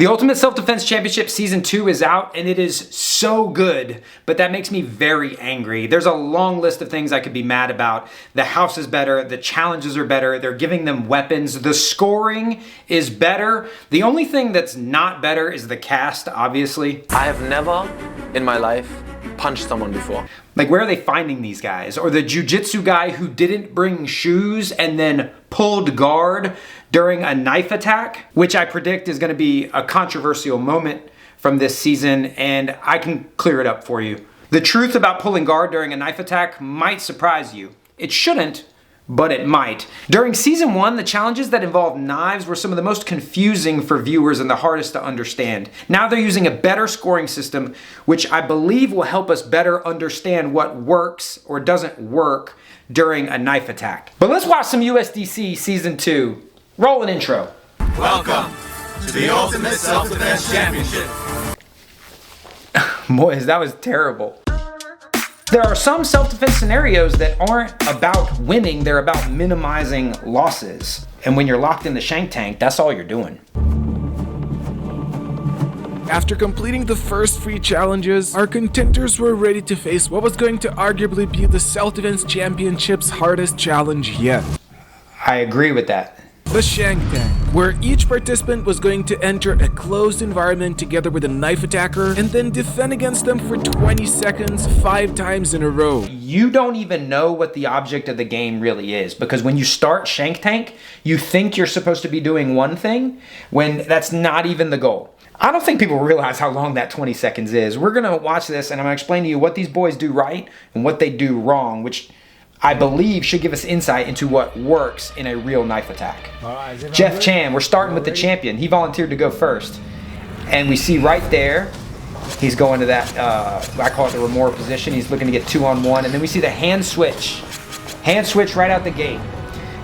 The Ultimate Self-Defense Championship Season 2 is out, and it is so good, but that makes me very angry. There's a long list of things I could be mad about. The house is better, the challenges are better, they're giving them weapons, the scoring is better. The only thing that's not better is the cast, obviously. I have never in my life punched someone before. Like, where are they finding these guys? Or the jiu-jitsu guy who didn't bring shoes and then pulled guard during a knife attack, which I predict is going to be a controversial moment from this season, and I can clear it up for you. The truth about pulling guard during a knife attack might surprise you. It shouldn't, but it might. During Season 1, the challenges that involved knives were some of the most confusing for viewers and the hardest to understand. Now they're using a better scoring system, which I believe will help us better understand what works or doesn't work during a knife attack. But let's watch some USDC Season 2. Roll an intro. Welcome to the Ultimate Self-Defense Championship. Boys, that was terrible. There are some self-defense scenarios that aren't about winning, they're about minimizing losses. And when you're locked in the Shank tank, that's all you're doing. After completing the first 3 challenges, our contenders were ready to face what was going to arguably be the Self-Defense Championship's hardest challenge yet. I agree with that. The Shank tank, where each participant was going to enter a closed environment together with a knife attacker and then defend against them for 20 seconds 5 times in a row. You don't even know what the object of the game really is, because when you start Shank Tank, you think you're supposed to be doing one thing when that's not even the goal. I don't think people realize how long that 20 seconds is. We're gonna watch this and I'm gonna explain to you what these boys do right and what they do wrong, which I believe should give us insight into what works in a real knife attack. Jeff Chan, we're starting with the champion. He volunteered to go first. And we see right there, he's going to that, I call it the remora position. He's looking to get 2-on-1. And then we see the hand switch. Hand switch right out the gate.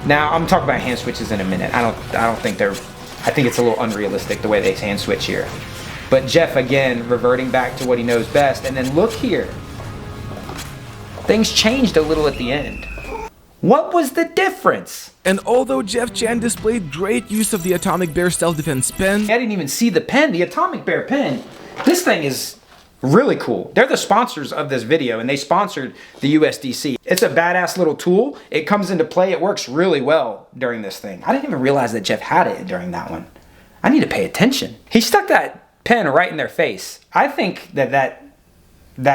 Now, I'm talking about hand switches in a minute. I don't think they're, I think it's a little unrealistic the way they hand switch here. But Jeff, again, reverting back to what he knows best. And then look here. Things changed a little at the end. What was the difference? And although Jeff Chan displayed great use of the Atomic Bear Self-Defense pen, I didn't even see the pen, the Atomic Bear pen. This thing is really cool. They're the sponsors of this video and they sponsored the USDC. It's a badass little tool. It comes into play, it works really well during this thing. I didn't even realize that Jeff had it during that one. I need to pay attention. He stuck that pen right in their face. I think that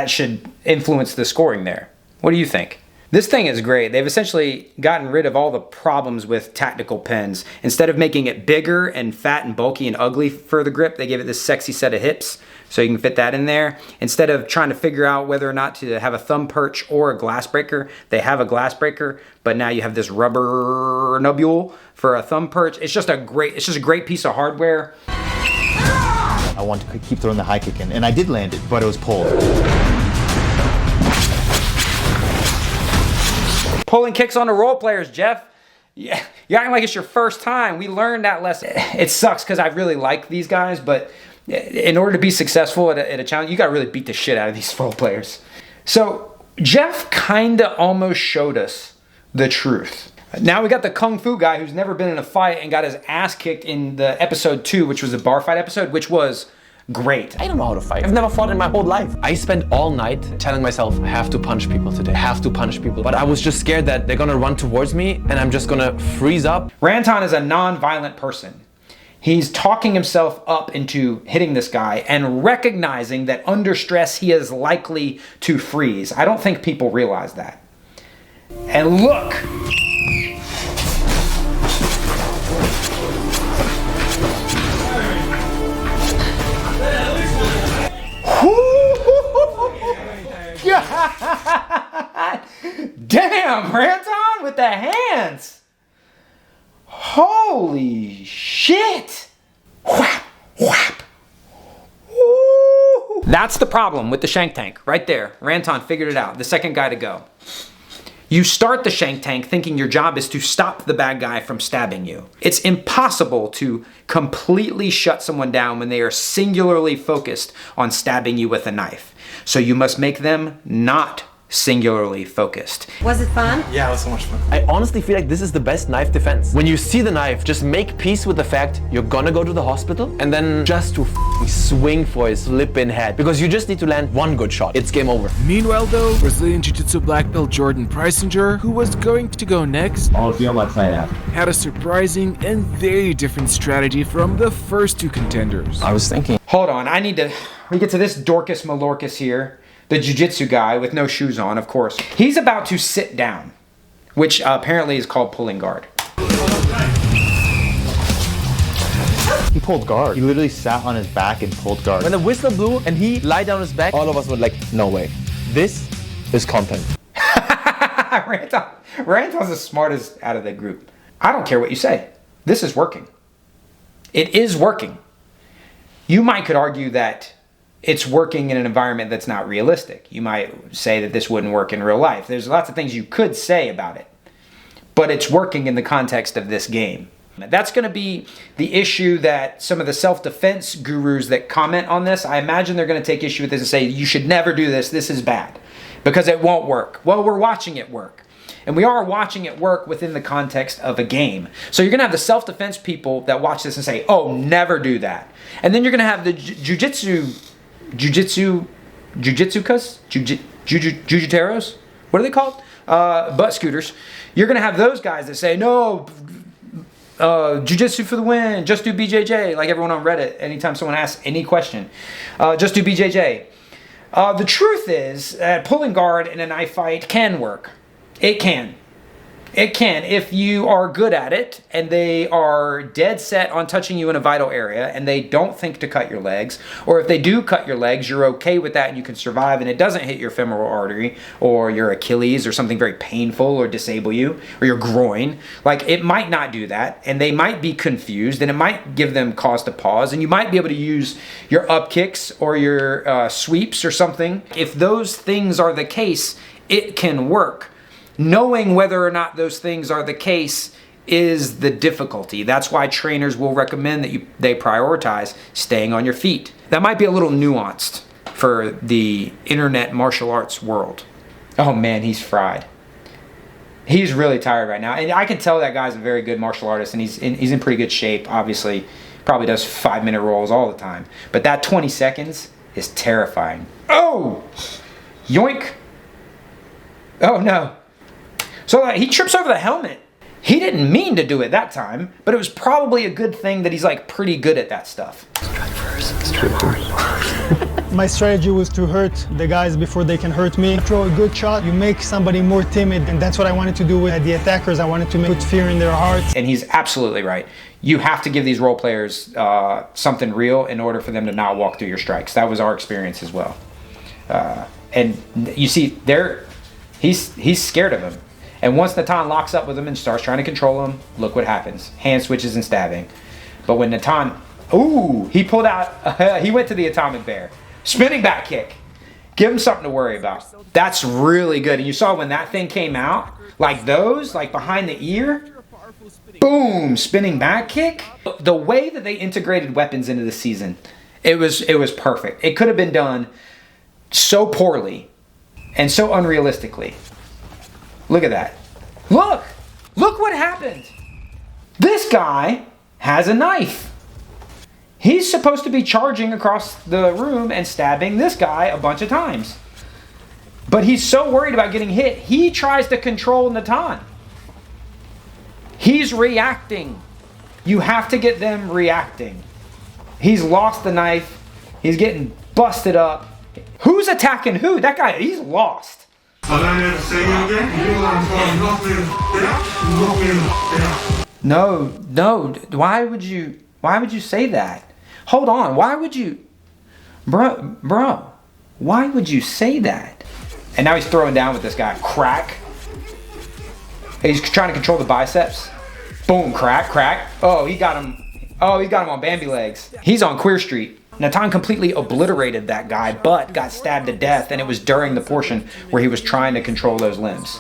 should influence the scoring there. What do you think? This thing is great. They've essentially gotten rid of all the problems with tactical pens. Instead of making it bigger and fat and bulky and ugly for the grip, they give it this sexy set of hips so you can fit that in there. Instead of trying to figure out whether or not to have a thumb perch or a glass breaker, they have a glass breaker, but now you have this rubber nubule for a thumb perch. It's just a great piece of hardware. I wanted to keep throwing the high kick in, and I did land it, but it was pulled. Pulling kicks on the role players, Jeff. Yeah, you're acting like it's your first time. We learned that lesson. It sucks because I really like these guys, but in order to be successful at a challenge, you got to really beat the shit out of these role players. So Jeff kind of almost showed us the truth. Now we got the Kung Fu guy who's never been in a fight and got his ass kicked in the episode 2, which was a bar fight episode, which was great. I don't know how to fight. I've never fought in my whole life. I spent all night telling myself, I have to punch people today. I have to punch people. But I was just scared that they're gonna run towards me and I'm just gonna freeze up. Ranton is a non-violent person. He's talking himself up into hitting this guy and recognizing that under stress he is likely to freeze. I don't think people realize that. And look! Damn, Ranton with the hands. Holy shit. Whap, whap. Ooh. That's the problem with the Shank tank right there. Ranton figured it out, the second guy to go. You start the Shank tank thinking your job is to stop the bad guy from stabbing you. It's impossible to completely shut someone down when they are singularly focused on stabbing you with a knife. So you must make them not singularly focused. Was it fun? Yeah, it was so much fun. I honestly feel like this is the best knife defense. When you see the knife, just make peace with the fact you're gonna go to the hospital and then just to swing for his flippin' head. Because you just need to land one good shot. It's game over. Meanwhile though, Brazilian Jiu-Jitsu black belt Jordan Preisinger, who was going to go next, I'll be on my plane after. had a surprising and very different strategy from the first two contenders. I was thinking. Hold on, we get to this Dorcas Malorcas here, the jiu-jitsu guy with no shoes on, of course. He's about to sit down, which apparently is called pulling guard. He pulled guard. He literally sat on his back and pulled guard. When the whistle blew and he lied down his back, all of us were like, no way. This is content. Ranton's the smartest out of the group. I don't care what you say. This is working. It is working. You could argue that it's working in an environment that's not realistic. You might say that this wouldn't work in real life. There's lots of things you could say about it. But it's working in the context of this game. That's going to be the issue that some of the self-defense gurus that comment on this, I imagine they're going to take issue with this and say, you should never do this. This is bad. Because it won't work. Well, we're watching it work. And we are watching it work within the context of a game. So you're going to have the self-defense people that watch this and say, oh, never do that. And then you're going to have the jujiteros? What are they called? Butt scooters. You're going to have those guys that say, no, jiu-jitsu for the win, just do BJJ, like everyone on Reddit, anytime someone asks any question, just do BJJ. The truth is that pulling guard in a knife fight can work. It can. It can if you are good at it and they are dead set on touching you in a vital area and they don't think to cut your legs, or if they do cut your legs, you're okay with that and you can survive and it doesn't hit your femoral artery or your Achilles or something very painful or disable you or your groin. Like, it might not do that and they might be confused and it might give them cause to pause and you might be able to use your up kicks or your sweeps or something. If those things are the case, it can work. Knowing whether or not those things are the case is the difficulty. That's why trainers will recommend that they prioritize staying on your feet. That might be a little nuanced for the internet martial arts world. Oh man, he's fried. He's really tired right now. And I can tell that guy's a very good martial artist and he's in pretty good shape, obviously. Probably does 5-minute rolls all the time. But that 20 seconds is terrifying. Oh! Yoink! Oh no. So he trips over the helmet. He didn't mean to do it that time, but it was probably a good thing that he's like pretty good at that stuff. My strategy was to hurt the guys before they can hurt me. Throw a good shot, you make somebody more timid, and that's what I wanted to do with the attackers. I wanted to put fear in their hearts. And he's absolutely right. You have to give these role players something real in order for them to not walk through your strikes. That was our experience as well. And you see, he's scared of him. And once Natan locks up with him and starts trying to control him, look what happens. Hand switches and stabbing. But when Natan, he pulled out, he went to the atomic bear. Spinning back kick. Give him something to worry about. That's really good. And you saw when that thing came out, like those, like behind the ear, boom, spinning back kick. The way that they integrated weapons into the season, it was perfect. It could have been done so poorly and so unrealistically. Look at that. Look what happened. This guy has a knife. He's supposed to be charging across the room and stabbing this guy a bunch of times. But he's so worried about getting hit, he tries to control Natan. He's reacting. You have to get them reacting. He's lost the knife. He's getting busted up. Who's attacking who? That guy, he's lost. No, why would you say that? Hold on, why would you, bro, why would you say that? And now he's throwing down with this guy, crack. He's trying to control the biceps. Boom, crack. Oh, he got him on Bambi legs. He's on Queer Street. Natan completely obliterated that guy, but got stabbed to death, and it was during the portion where he was trying to control those limbs.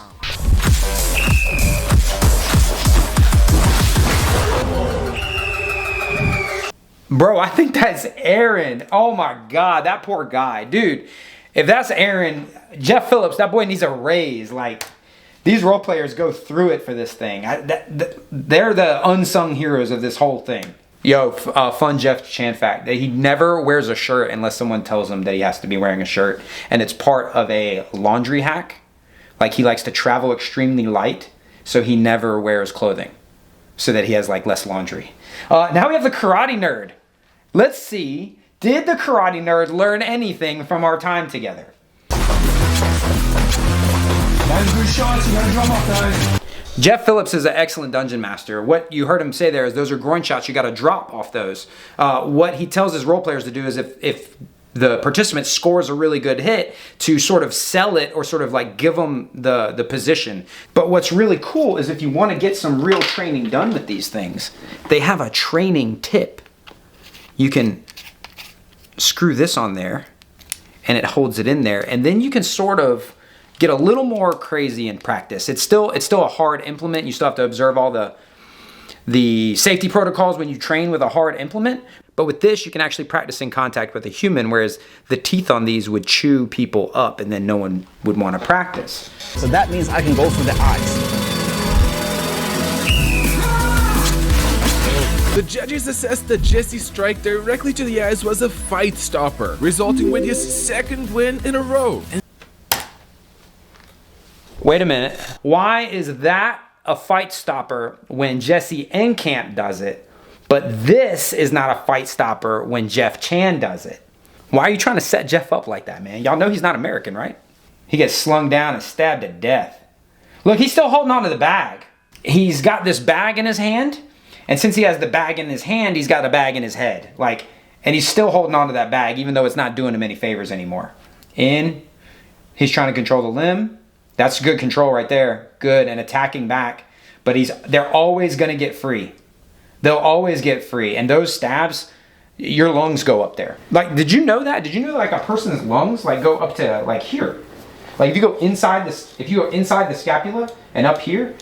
Bro, I think that's Aaron. Oh my God, that poor guy. Dude, If that's Aaron, Jeff Phillips, that boy needs a raise. Like, these role players go through it for this thing. They're the unsung heroes of this whole thing. Yo, fun Jeff Chan fact, that he never wears a shirt unless someone tells him that he has to be wearing a shirt. And it's part of a laundry hack. Like, he likes to travel extremely light, so he never wears clothing, so that he has like less laundry. Now we have the karate nerd. Let's see, did the karate nerd learn anything from our time together? Jeff Phillips is an excellent dungeon master. What you heard him say there is those are groin shots. You got to drop off those. What he tells his role players to do is if the participant scores a really good hit, to sort of sell it or sort of like give them the position. But what's really cool is if you want to get some real training done with these things, they have a training tip. You can screw this on there and it holds it in there, and then you can sort of get a little more crazy in practice. It's still a hard implement. You still have to observe all the safety protocols when you train with a hard implement. But with this, you can actually practice in contact with a human, whereas the teeth on these would chew people up and then no one would want to practice. So that means I can go for the eyes. The judges assessed that Jesse's strike directly to the eyes was a fight stopper, resulting with his second win in a row. Wait a minute. Why is that a fight stopper when Jesse Enkamp does it, but this is not a fight stopper when Jeff Chan does it? Why are you trying to set Jeff up like that, man? Y'all know he's not American, right? He gets slung down and stabbed to death. Look, he's still holding on to the bag. He's got this bag in his hand, and since he has the bag in his hand, he's got a bag in his head. Like, and he's still holding on to that bag, even though it's not doing him any favors anymore. In, he's trying to control the limb. That's good control right there. Good, and attacking back. But they're always going to get free. They'll always get free. And those stabs, your lungs go up there. Like, did you know that? Did you know like a person's lungs like go up to like here? Like if you go inside the scapula and up here,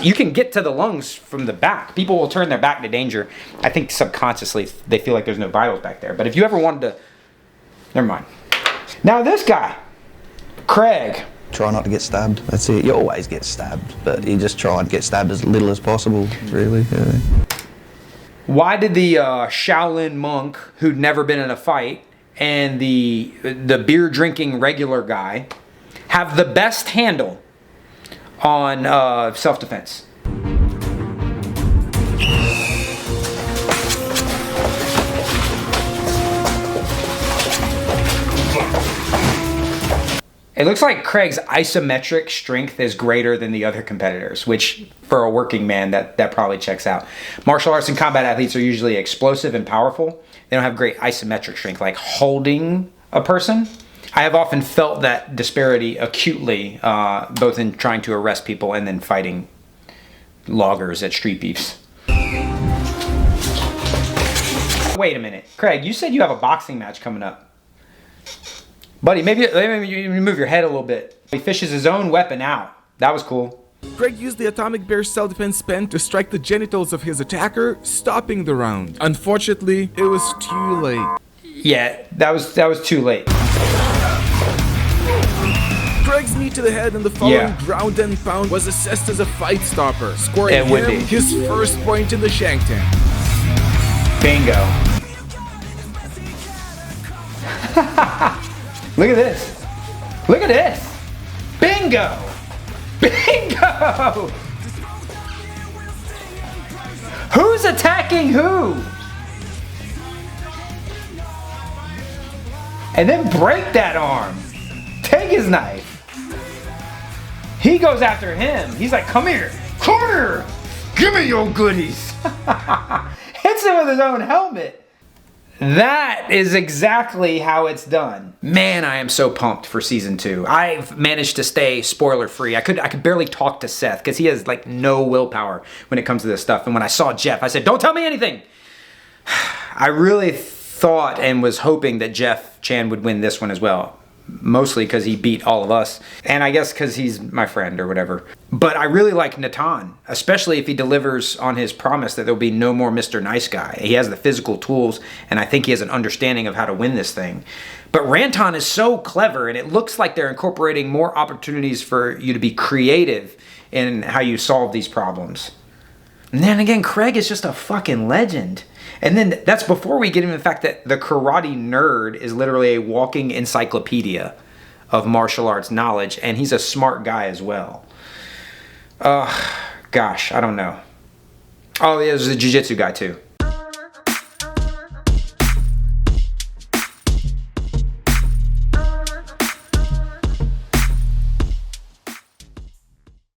you can get to the lungs from the back. People will turn their back to danger. I think subconsciously they feel like there's no vitals back there. But if you ever wanted to, never mind. Now this guy, Craig. Try not to get stabbed. That's it. You always get stabbed, but you just try and get stabbed as little as possible, really. Yeah. Why did the Shaolin monk who'd never been in a fight and the beer drinking regular guy have the best handle on self-defense? It looks like Craig's isometric strength is greater than the other competitors, which for a working man, that probably checks out. Martial arts and combat athletes are usually explosive and powerful. They don't have great isometric strength, like holding a person. I have often felt that disparity acutely, both in trying to arrest people and then fighting loggers at street beefs. Wait a minute. Craig, you said you have a boxing match coming up. Buddy, maybe you move your head a little bit. He fishes his own weapon out. That was cool. Greg used the Atomic Bear self-defense pen to strike the genitals of his attacker, stopping the round. Unfortunately, it was too late. Yeah, that was too late. Greg's knee to the head in the following ground and pound was assessed as a fight stopper, scoring him his first point in the Shank tank. Bingo. Look at this. Look at this. Bingo. Bingo. Who's attacking who? And then break that arm. Take his knife. He goes after him. He's like, come here. Come here. Give me your goodies. Hits him with his own helmet. That is exactly how it's done. Man, I am so pumped for season 2. I've managed to stay spoiler free. I could barely talk to Seth because he has like no willpower when it comes to this stuff. And when I saw Jeff, I said, don't tell me anything. I really thought and was hoping that Jeff Chan would win this one as well. mostly because he beat all of us, and I guess because he's my friend or whatever. But I really like Natan, especially if he delivers on his promise that there'll be no more Mr. Nice Guy. He has the physical tools, and I think he has an understanding of how to win this thing. But Ranton is so clever, and it looks like they're incorporating more opportunities for you to be creative in how you solve these problems. And then again, Craig is just a fucking legend. And then that's before we get into the fact that the karate nerd is literally a walking encyclopedia of martial arts knowledge, and he's a smart guy as well. Gosh, I don't know. Oh, yeah, there's a jiu-jitsu guy too.